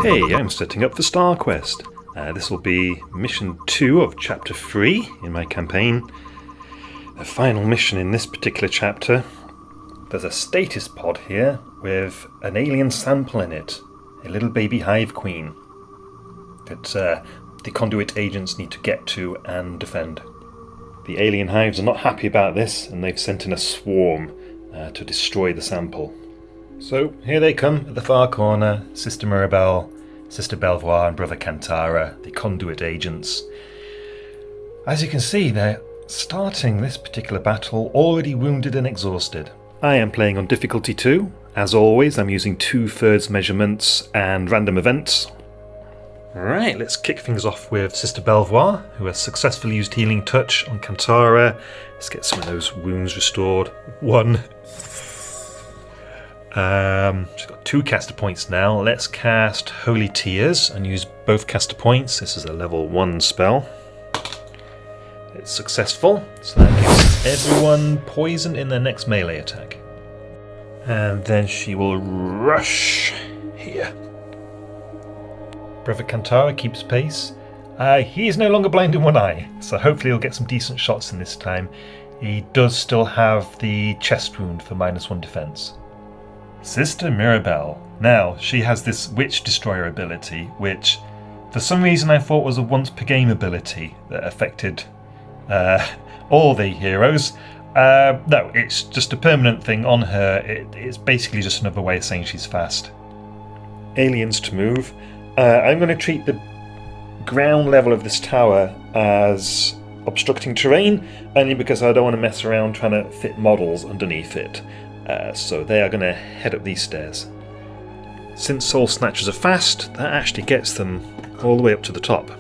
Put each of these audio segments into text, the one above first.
Hey, I'm setting up for Star Quest. This will be mission 2 of chapter 3 in my campaign. The final mission in this particular chapter. There's a status pod here with an alien sample in it, a little baby hive queen that the conduit agents need to get to and defend. The alien hives are not happy about this, and they've sent in a swarm to destroy the sample. So here they come at the far corner, Sister Mirabelle, Sister Belvoir and Brother Kantara, the conduit agents. As you can see, they're starting this particular battle already wounded and exhausted. I am playing on difficulty 2. As always, I'm using 2/3 measurements and random events. Alright, let's kick things off with Sister Belvoir, who has successfully used Healing Touch on Kantara. Let's get some of those wounds restored. 1. She's got 2 caster points now. Let's cast Holy Tears and use both caster points. This is a level 1 spell. It's successful, so that gives everyone poison in their next melee attack. And then she will rush here. Brother Kantara keeps pace. He is no longer blind in one eye, so hopefully he'll get some decent shots in this time. He does still have the chest wound for -1 defense. Sister Mirabelle. Now, she has this Witch Destroyer ability, which for some reason I thought was a once per game ability that affected all the heroes. No, it's just a permanent thing on her. It's basically just another way of saying she's fast. Aliens to move. I'm going to treat the ground level of this tower as obstructing terrain, only because I don't want to mess around trying to fit models underneath it. So they are going to head up these stairs. Since Soul Snatchers are fast, that actually gets them all the way up to the top.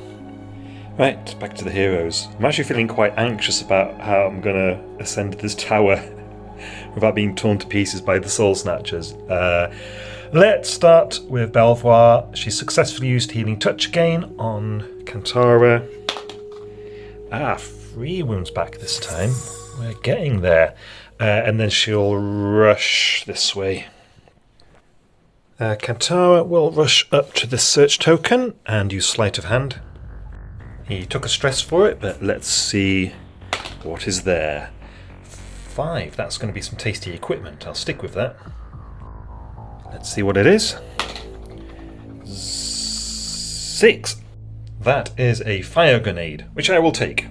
Right, back to the heroes. I'm actually feeling quite anxious about how I'm going to ascend this tower without being torn to pieces by the Soul Snatchers. Let's start with Belvoir. She successfully used Healing Touch again on Kantara. 3 wounds back this time. We're getting there. And then she'll rush this way. Kantara will rush up to the search token and use Sleight of Hand. He took a stress for it, but let's see what is there. 5, that's going to be some tasty equipment. I'll stick with that. Let's see what it is. 6. That is a fire grenade, which I will take.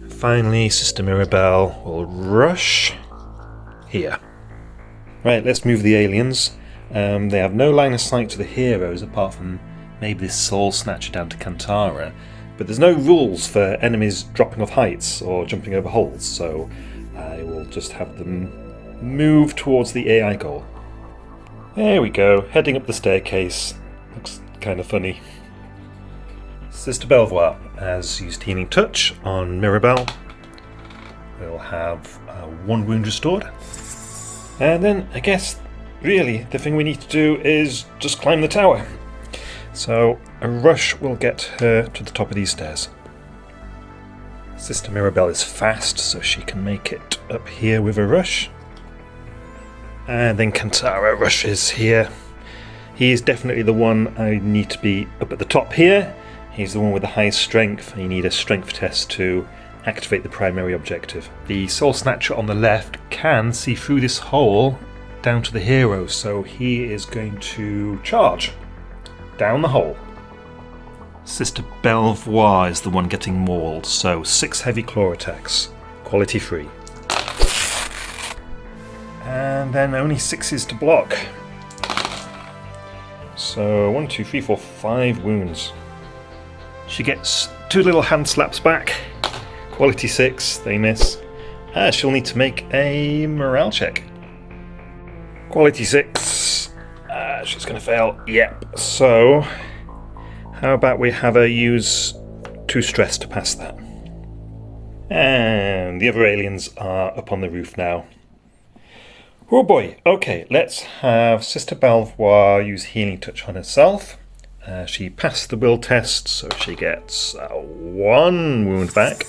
Finally, Sister Mirabelle will rush here. Right, let's move the aliens. They have no line of sight to the heroes apart from maybe this Soul Snatcher down to Kantara. But there's no rules for enemies dropping off heights or jumping over holes, so I will just have them move towards the AI goal. There we go, heading up the staircase. Looks kind of funny. Sister Belvoir has used Healing Touch on Mirabelle. We'll have 1 wound restored. And then, I guess, really, the thing we need to do is just climb the tower. So, a rush will get her to the top of these stairs. Sister Mirabelle is fast, so she can make it up here with a rush. And then Kantara rushes here. He is definitely the one I need to be up at the top here. He's the one with the highest strength, and you need a strength test to activate the primary objective. The Soul Snatcher on the left can see through this hole down to the hero, so he is going to charge down the hole. Sister Belvoir is the one getting mauled, so 6 heavy claw attacks, quality 3. And then only 6s to block. So 1, 2, 3, 4, 5 wounds. She gets 2 little hand slaps back. Quality 6, they miss. She'll need to make a morale check. Quality 6. She's going to fail. Yep. So, how about we have her use 2 stress to pass that? And the other aliens are up on the roof now. Oh boy. Okay, let's have Sister Belvoir use Healing Touch on herself. She passed the will test, so she gets 1 wound back.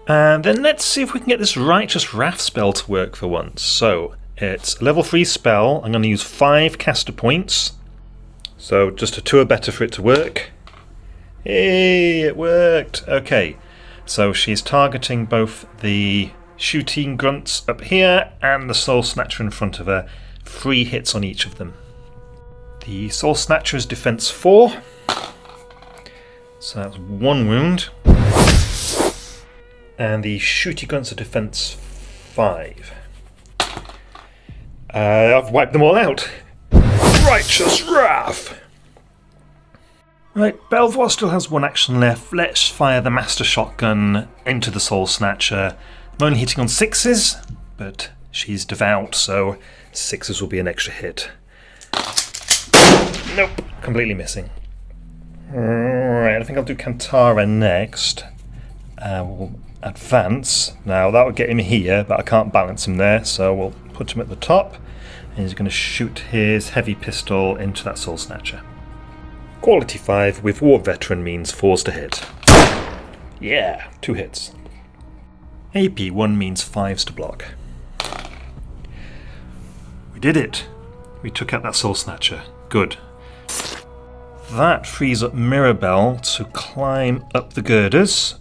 And then let's see if we can get this Righteous Wrath spell to work for once. So, it's a level 3 spell. I'm going to use 5 caster points. So just a 2 or better for it to work. Hey, it worked! Okay, so she's targeting both the shooting grunts up here and the soul snatcher in front of her. 3 hits on each of them. The soul snatcher is defense 4. So that's 1 wound. And the shooty grunts are defense 5. I've wiped them all out. Righteous wrath! Right, Belvoir still has 1 action left. Let's fire the Master Shotgun into the Soul Snatcher. I'm only hitting on 6s, but she's devout, so 6s will be an extra hit. Nope, completely missing. Right, I think I'll do Kantara next. We'll advance. Now that would get him here, but I can't balance him there, so we'll put him at the top. And he's going to shoot his heavy pistol into that Soul Snatcher. Quality 5 with War Veteran means 4s to hit. Yeah, 2 hits. AP 1 means 5s to block. We did it. We took out that Soul Snatcher. Good. That frees up Mirabelle to climb up the girders.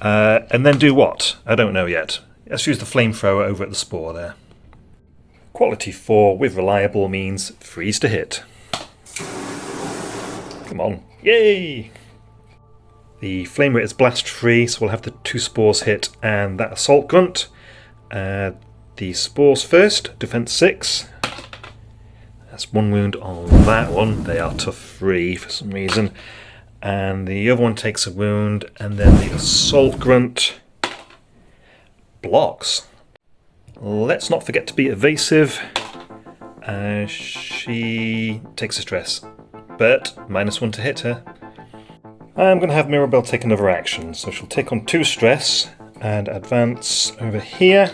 And then do what? I don't know yet. Let's use the flamethrower over at the spore there. Quality 4 with reliable means 3s to hit. Come on. Yay! The flame rate is blast free, so we'll have the 2 spores hit and that assault grunt. The spores first, defense 6. That's 1 wound on that one. They are tough 3 for some reason. And the other one takes a wound, and then the assault grunt blocks. Let's not forget to be evasive. She takes a stress, but -1 to hit her. I'm going to have Mirabelle take another action, so she'll take on 2 stress and advance over here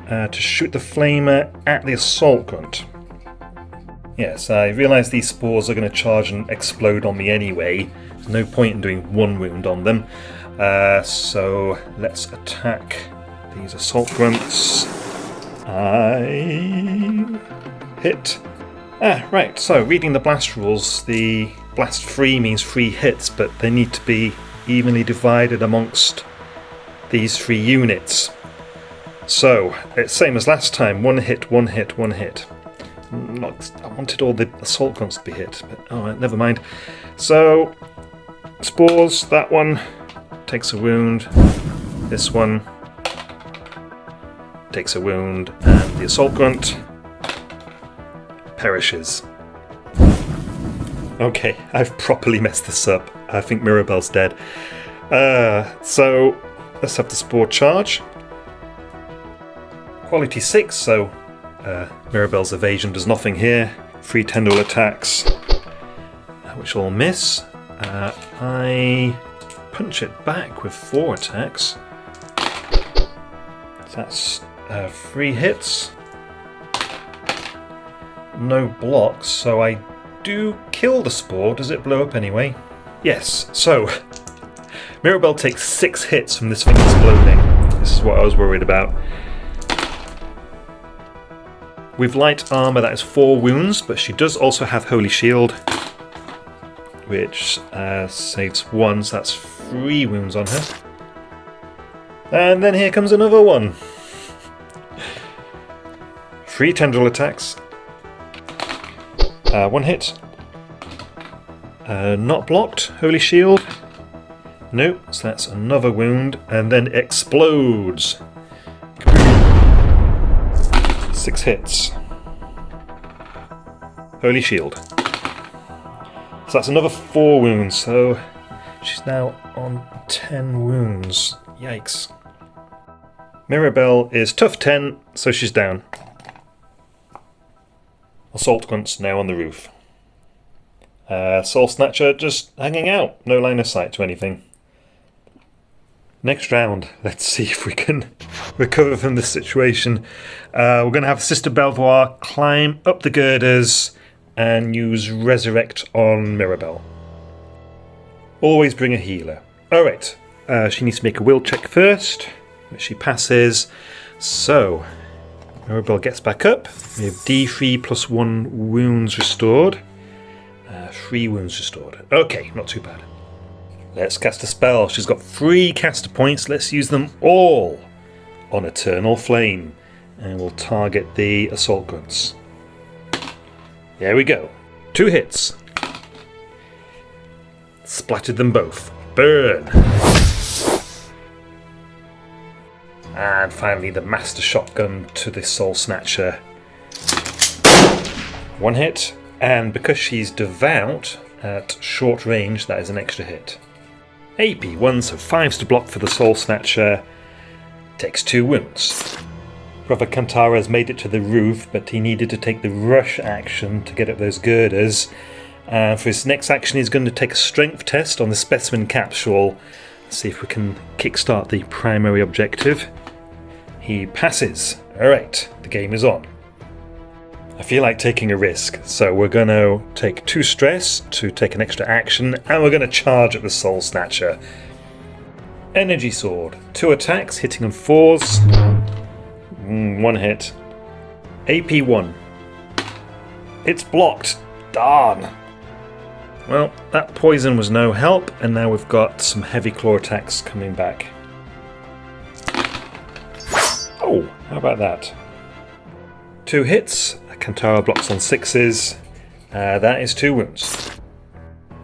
to shoot the flamer at the assault grunt. Yes, I realise these spores are going to charge and explode on me anyway. There's no point in doing 1 wound on them. So let's attack these assault grunts. I hit. Right, so reading the blast rules, the blast free means 3 hits, but they need to be evenly divided amongst these 3 units. So, it's same as last time, 1 hit, 1 hit, 1 hit. I wanted all the assault grunts to be hit, but alright, never mind. So, spores, that one takes a wound, this one takes a wound, and the assault grunt perishes. Okay, I've properly messed this up. I think Mirabelle's dead. So, let's have the spore charge. Quality 6, so Mirabelle's evasion does nothing here. 3 tendril attacks, which all miss. I punch it back with 4 attacks. That's 3 hits. No blocks, so I do kill the spore. Does it blow up anyway? Yes, so Mirabelle takes 6 hits from this thing exploding. This is what I was worried about. With light armour, that is 4 wounds, but she does also have Holy Shield, which saves 1, so that's 3 wounds on her. And then here comes another one. 3 tendril attacks. 1 hit. Not blocked. Holy Shield. Nope, so that's another wound, and then explodes. 6 hits. Holy Shield. So that's another 4 wounds, so she's now on 10 wounds. Yikes. Mirabelle is tough 10, so she's down. Assault Grunt's now on the roof. Soul Snatcher just hanging out, no line of sight to anything. Next round, let's see if we can recover from this situation. We're going to have Sister Belvoir climb up the girders and use Resurrect on Mirabelle. Always bring a healer. Alright, she needs to make a will check first, which she passes. So, Mirabelle gets back up. We have D3 plus 1 wounds restored. 3 wounds restored. Okay, not too bad. Let's cast a spell. She's got 3 caster points. Let's use them all on Eternal Flame. And we'll target the Assault Grunts. There we go. 2 hits. Splattered them both. Burn! And finally the Master Shotgun to the Soul Snatcher. 1 hit. And because she's devout at short range, that is an extra hit. AP 1, so 5s to block for the Soul Snatcher. Takes 2 wounds. Brother Kantara has made it to the roof, but he needed to take the rush action to get up those girders. For his next action, he's going to take a strength test on the specimen capsule. See if we can kickstart the primary objective. He passes. Alright, the game is on. I feel like taking a risk, so we're going to take 2 stress to take an extra action, and we're going to charge at the Soul Snatcher. Energy Sword. 2 attacks, hitting on 4s. 1 hit. AP 1. It's blocked. Darn. Well, that poison was no help, and now we've got some heavy claw attacks coming back. Oh, how about that? 2 hits. Kantara blocks on 6s. That is 2 wounds.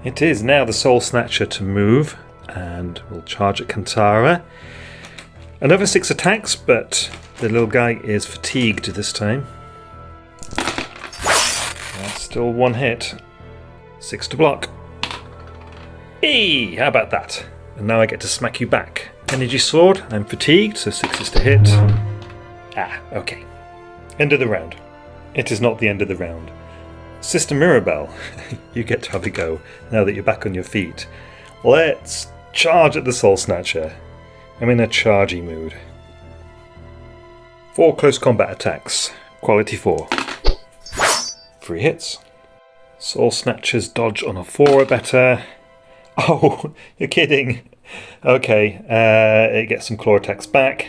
It is now the Soul Snatcher to move, and we'll charge at Kantara. Another 6 attacks, but the little guy is fatigued this time. That's still 1 hit. 6 to block. Hey, how about that? And now I get to smack you back. Energy Sword, I'm fatigued, so 6 is to hit. Okay. End of the round. It is not the end of the round. Sister Mirabelle, you get to have a go now that you're back on your feet. Let's charge at the Soul Snatcher. I'm in a chargy mood. 4 close combat attacks. Quality 4. 3 hits. Soul Snatcher's dodge on a 4 or better. Oh, you're kidding. Okay, it gets some claw attacks back.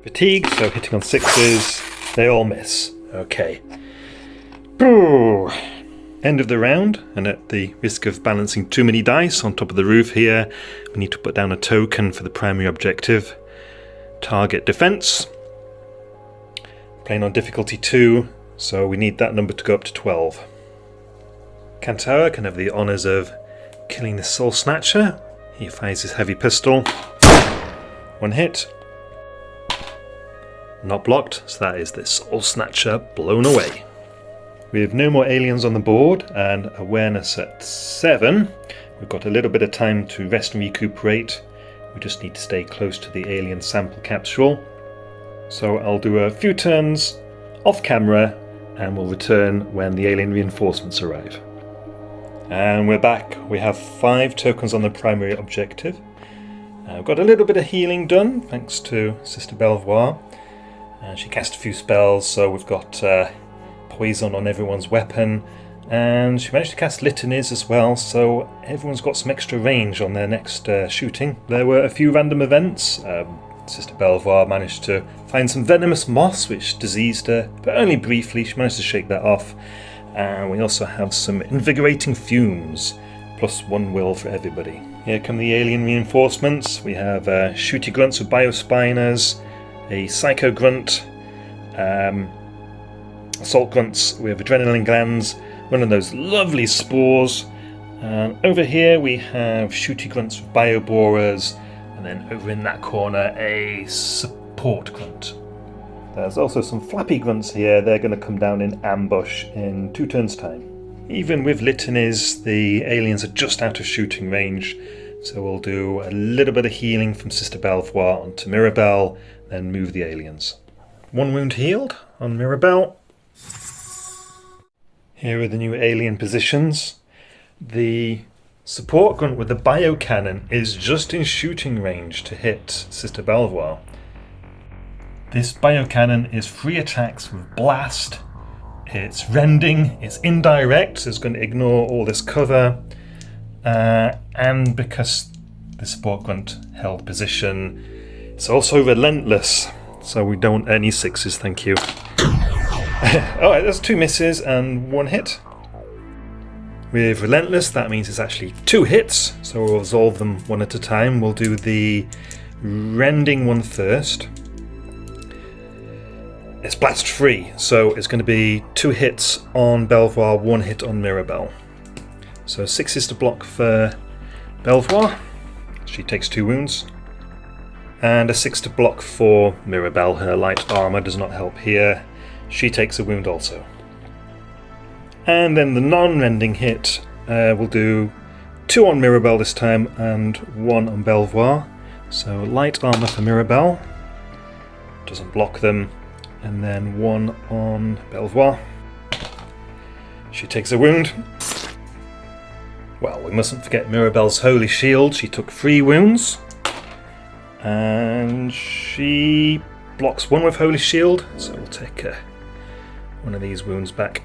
Fatigue, so hitting on 6s. They all miss. Okay. Boo. End of the round, and at the risk of balancing too many dice on top of the roof here, we need to put down a token for the primary objective. Target defense. Playing on difficulty 2, so we need that number to go up to 12. Kantara can have the honours of killing the Soul Snatcher. He fires his heavy pistol. 1 hit. Not blocked, so that is the Soul Snatcher blown away. We have no more aliens on the board, and awareness at 7. We've got a little bit of time to rest and recuperate. We just need to stay close to the alien sample capsule. So I'll do a few turns off camera, and we'll return when the alien reinforcements arrive. And we're back. We have 5 tokens on the primary objective. I've got a little bit of healing done, thanks to Sister Belvoir. She cast a few spells, so we've got poison on everyone's weapon, and she managed to cast litanies as well, so everyone's got some extra range on their next shooting. There were a few random events. Sister Belvoir managed to find some venomous moss which diseased her, but only briefly. She managed to shake that off. And we also have some invigorating fumes, plus 1 will for everybody. Here come the alien reinforcements. We have shooty grunts with biospiners, a psycho grunt, assault grunts, we have adrenaline glands, one of those lovely spores. And over here we have shooty grunts with bioborers, and then over in that corner a support grunt. There's also some flappy grunts here. They're going to come down in ambush in 2 turns' time. Even with litanies, the aliens are just out of shooting range, so we'll do a little bit of healing from Sister Belvoir onto Mirabelle, then move the aliens. 1 wound healed on Mirabelle. Here are the new alien positions. The support grunt with the biocannon is just in shooting range to hit Sister Belvoir. This biocannon is 3 attacks with blast. It's rending, it's indirect, so it's going to ignore all this cover. And because the support grunt held position, it's also relentless, so we don't want any 6s, thank you. Alright, that's 2 misses and 1 hit. With Relentless, that means it's actually 2 hits, so we'll resolve them one at a time. We'll do the rending one first. It's blast free, so it's going to be 2 hits on Belvoir, 1 hit on Mirabelle. So 6 is to block for Belvoir. She takes 2 wounds. And a 6 to block for Mirabelle. Her light armour does not help here. She takes a wound also. And then the non-rending hit will do 2 on Mirabelle this time and 1 on Belvoir. So light armour for Mirabelle. Doesn't block them. And then 1 on Belvoir. She takes a wound. Well, we mustn't forget Mirabelle's Holy Shield. She took 3 wounds. And she blocks 1 with Holy Shield. So we'll take one of these wounds back.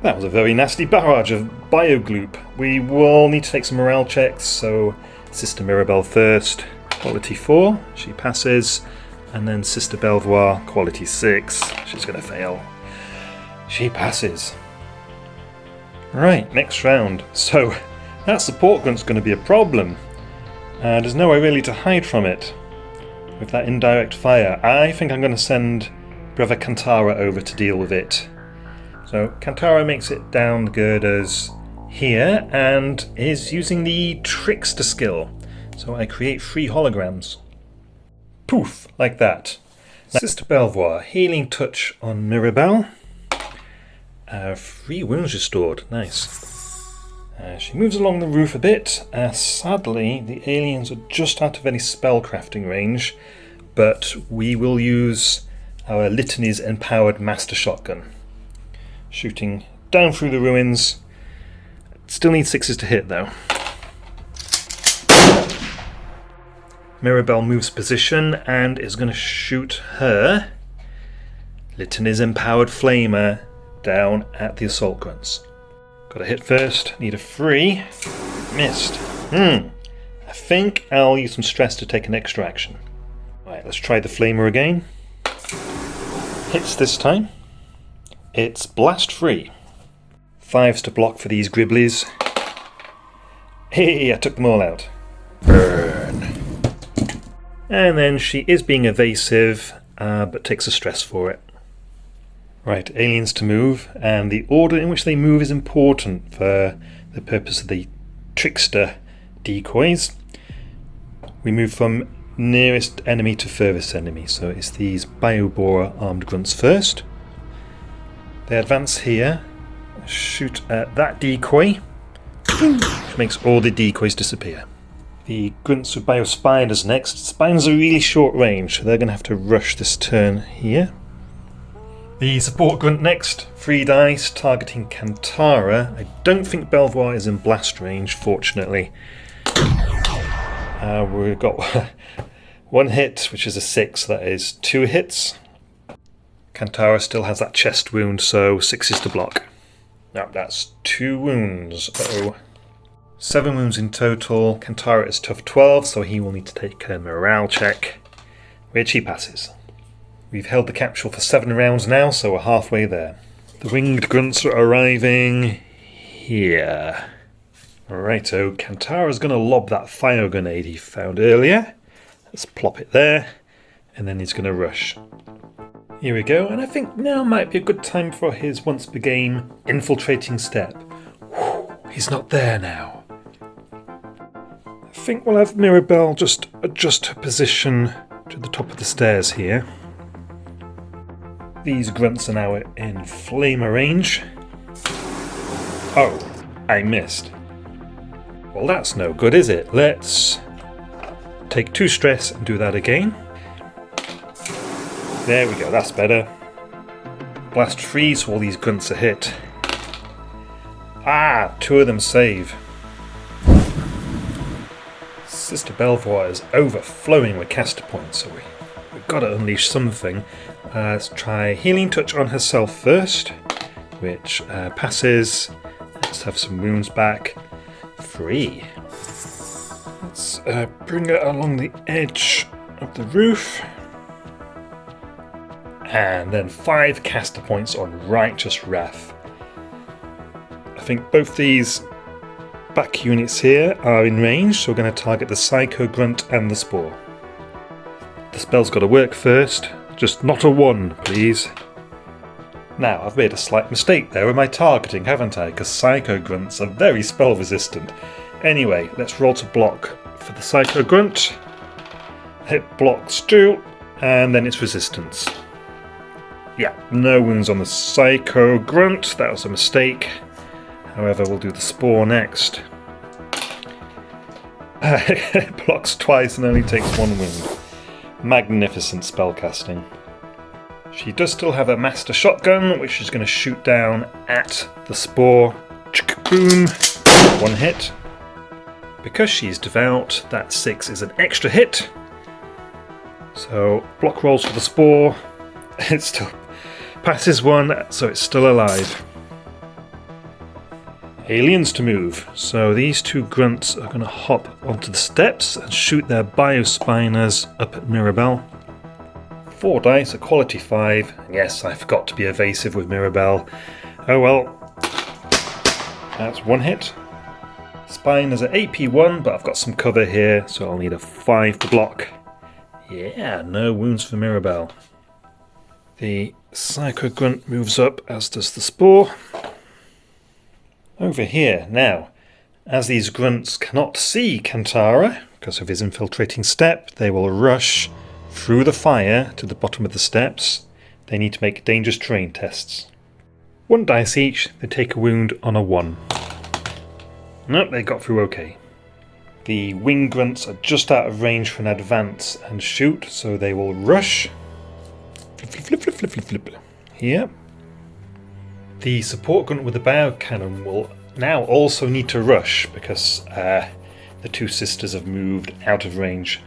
That was a very nasty barrage of Biogloop. We will need to take some morale checks. So Sister Mirabelle first. Quality 4. She passes. And then Sister Belvoir, quality 6. She's going to fail. She passes. Right, next round. So, that support grunt's going to be a problem. There's no way really to hide from it. With that indirect fire, I think I'm going to send Brother Kantara over to deal with it. So, Kantara makes it down the girders here, and is using the Trickster skill. So I create 3 holograms. Poof, like that. Sister Belvoir, healing touch on Mirabelle. 3 wounds restored, nice. She moves along the roof a bit. Sadly, the aliens are just out of any spellcrafting range, but we will use our Litany's empowered master shotgun. Shooting down through the ruins. Still need 6s to hit though. Mirabelle moves position and is going to shoot her Litany's empowered flamer down at the assault grunts. Got to hit first, need a 3. Missed. I think I'll use some stress to take an extra action. Right, let's try the flamer again. Hits this time. It's blast free. 5s to block for these Gribblies. Hey, I took them all out. Burn. And then she is being evasive, but takes a stress for it. Right, aliens to move, and the order in which they move is important for the purpose of the trickster decoys. We move from nearest enemy to furthest enemy, so it's these Bioborer armed grunts first. They advance here, shoot at that decoy, which makes all the decoys disappear. The grunts with Biospiders next. Spiders are really short range, so they're going to have to rush this turn here. The support grunt next. 3 dice, targeting Kantara. I don't think Belvoir is in blast range, fortunately. We've got 1 hit, which is a 6, that is 2 hits. Kantara still has that chest wound, so 6s to block. Now that's 2 wounds. Uh-oh. 7 wounds in total. Kantara is tough 12, so he will need to take a morale check, which he passes. We've held the capsule for 7 rounds now, so we're halfway there. The winged grunts are arriving here. Righto, Kantara's going to lob that fire grenade he found earlier. Let's plop it there, and then he's going to rush. Here we go, and I think now might be a good time for his once per game infiltrating step. Whew, he's not there now. I think we'll have Mirabelle just adjust her position to the top of the stairs here. These grunts are now in flamer range. Oh, I missed. Well, that's no good, is it? Let's take 2 stress and do that again. There we go, that's better. Blast freeze, all these grunts are hit. 2 of them save. Sister Belvoir is overflowing with caster points, so we've got to unleash something. Let's try Healing Touch on herself first, which passes. Let's have some wounds back. 3. Let's bring her along the edge of the roof. And then 5 caster points on Righteous Wrath. think both these back units here are in range, so we're going to target the Psycho Grunt and the Spore. The spell's got to work first, just not a 1, please. Now, I've made a slight mistake there with my targeting, haven't I? Because Psycho Grunts are very spell resistant. Anyway, let's roll to block for the Psycho Grunt. It blocks too, and then its resistance. Yeah, no wounds on the Psycho Grunt, that was a mistake. However, we'll do the Spore next. It blocks twice and only takes 1 wound. Magnificent spellcasting. She does still have a Master Shotgun, which is going to shoot down at the Spore. Boom! 1 hit. Because she's devout, that 6 is an extra hit. So, block rolls for the Spore. It still passes 1, so it's still alive. Aliens to move. So these 2 grunts are going to hop onto the steps and shoot their Biospiners up at Mirabelle. 4 dice, a quality 5. Yes, I forgot to be evasive with Mirabelle. Oh well. That's 1 hit. Spiners are AP 1, but I've got some cover here, so I'll need a 5 to block. Yeah, no wounds for Mirabelle. The Psycho Grunt moves up, as does the Spore. Over here, now, as these grunts cannot see Kantara, because of his infiltrating step, they will rush through the fire to the bottom of the steps. They need to make dangerous terrain tests. 1 dice each, they take a wound on a 1. Nope, they got through okay. The wing grunts are just out of range for an advance and shoot, so they will rush. Flip, flip, flip, flip, flip, flip. Here. The support grunt with the bow cannon will now also need to rush because the 2 sisters have moved out of range.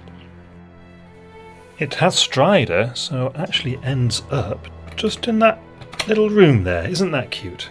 It has Strider, so it actually ends up just in that little room there. Isn't that cute?